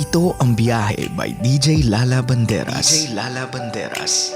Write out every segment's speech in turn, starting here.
Ito ang Biyahe by DJ Lala Banderas. DJ Lala Banderas.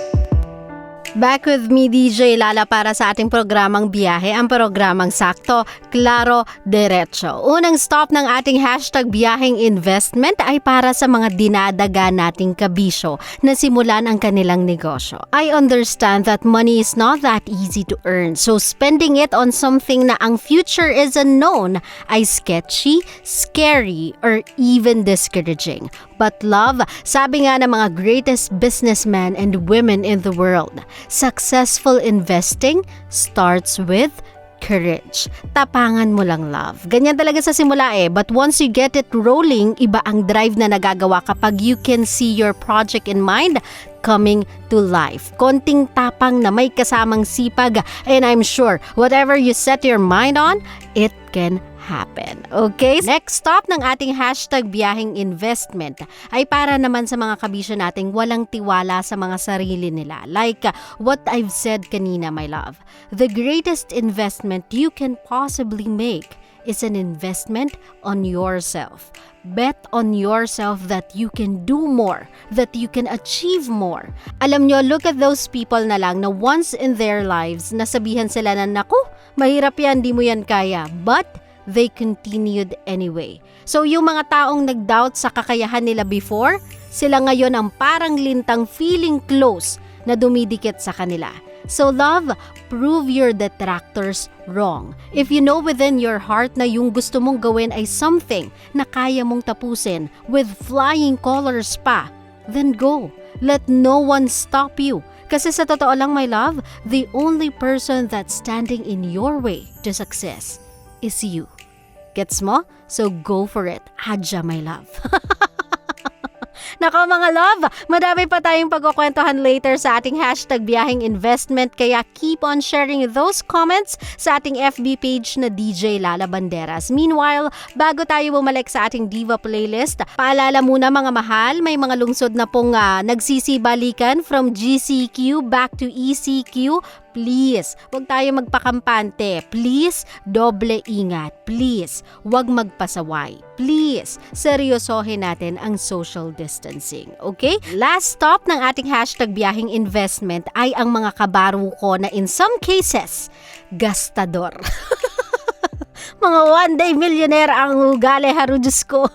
Back with me, DJ Lala, para sa ating programang Biyahe, ang programang sakto, klaro, diretso. Unang stop ng ating hashtag biyaheng investment ay para sa mga dinadaga nating kabisyo na simulan ang kanilang negosyo. I understand that money is not that easy to earn, so spending it on something na ang future is unknown ay sketchy, scary, or even discouraging. But love, sabi nga ng mga greatest businessmen and women in the world, successful investing starts with courage. Tapangan mo lang, love. Ganyan talaga sa simula but once you get it rolling, iba ang drive na nagagawa kapag you can see your project in mind coming to life. Konting tapang na may kasamang sipag, and I'm sure whatever you set your mind on, it can happen. Okay? Next stop ng ating hashtag biyaheng investment ay para naman sa mga kabisyo nating walang tiwala sa mga sarili nila. Like what I've said kanina, my love. The greatest investment you can possibly make is an investment on yourself. Bet on yourself that you can do more, that you can achieve more. Alam nyo, look at those people na lang na once in their lives nasabihan sila na, naku, mahirap yan, di mo yan kaya. But they continued anyway. So yung mga taong nag-doubt sa kakayahan nila before, sila ngayon ang parang lintang feeling close na dumidikit sa kanila. So love, prove your detractors wrong. If you know within your heart na yung gusto mong gawin ay something na kaya mong tapusin with flying colors pa, then go. Let no one stop you. Kasi sa totoo lang, my love, the only person that's standing in your way to success is you. Gets mo? So go for it. Adya, my love. Nako mga love, madami pa tayong pagkukwentuhan later sa ating hashtag biyaheng investment, kaya keep on sharing those comments sa ating FB page na DJ Lala Banderas. Meanwhile, bago tayo bumalik sa ating Diva playlist, paalala muna mga mahal, may mga lungsod na pong nagsisibalikan from GCQ back to ECQ. Please, huwag tayo magpakampante. Please, doble ingat. Please, huwag magpasaway. Please, seryosohin natin ang social distancing. Okay? Last stop ng ating hashtag biyaheng investment ay ang mga kabaro ko na in some cases, gastador. Mga one-day millionaire ang ugali, Diyos ko.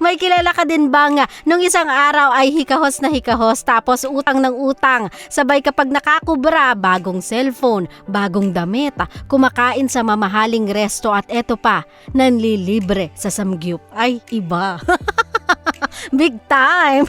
May kilala ka din bang nung isang araw ay hikahos na hikahos tapos utang ng utang, sabay kapag nakakubra, bagong cellphone, bagong damit, kumakain sa mamahaling resto at eto pa, nanlilibre sa samgyup. Ay, iba. Big time.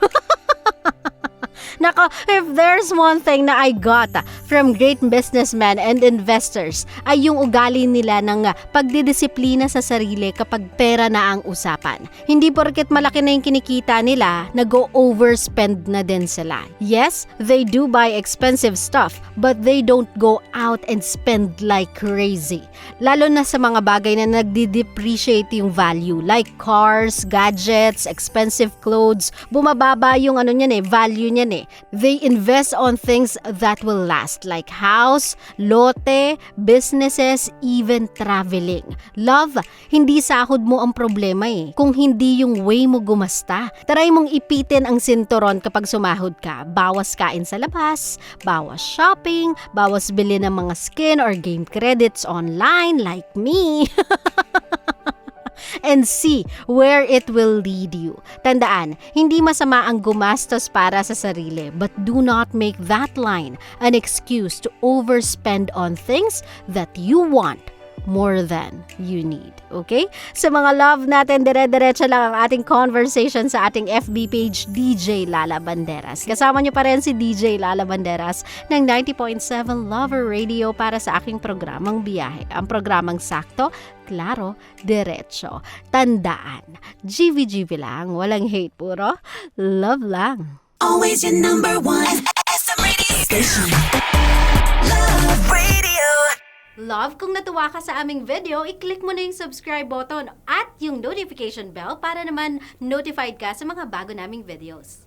Nako, if there's one thing na I got from great businessmen and investors ay yung ugali nila ng pagdidisiplina sa sarili kapag pera na ang usapan. Hindi porket malaki na yung kinikita nila, nag-overspend na din sila. Yes, they do buy expensive stuff, but they don't go out and spend like crazy. Lalo na sa mga bagay na nagdi-depreciate yung value, like cars, gadgets, expensive clothes, bumababa yung value niyan. They invest on things that will last, like house, lote, businesses, even traveling. Love, hindi sahod mo ang problema kung hindi yung way mo gumasta. Try mong ipitin ang sinturon kapag sumahod ka. Bawas kain sa labas, bawas shopping, bawas bili ng mga skin or game credits online like me. And see where it will lead you. Tandaan, hindi masama ang gumastos para sa sarili, but do not make that line an excuse to overspend on things that you want more than you need. Okay? Sa mga love natin, dire-diretso lang ang ating conversation sa ating FB page, DJ Lala Banderas. Kasama niyo pa rin si DJ Lala Banderas ng 90.7 Lover Radio para sa aking programang Biyahe. Ang programang sakto, klaro, diretso. Tandaan, GV lang, walang hate, puro love lang. Always your number one SM radio station. Love Radio. Love, kung natuwa ka sa aming video, i-click mo na yung subscribe button at yung notification bell para naman notified ka sa mga bago naming videos.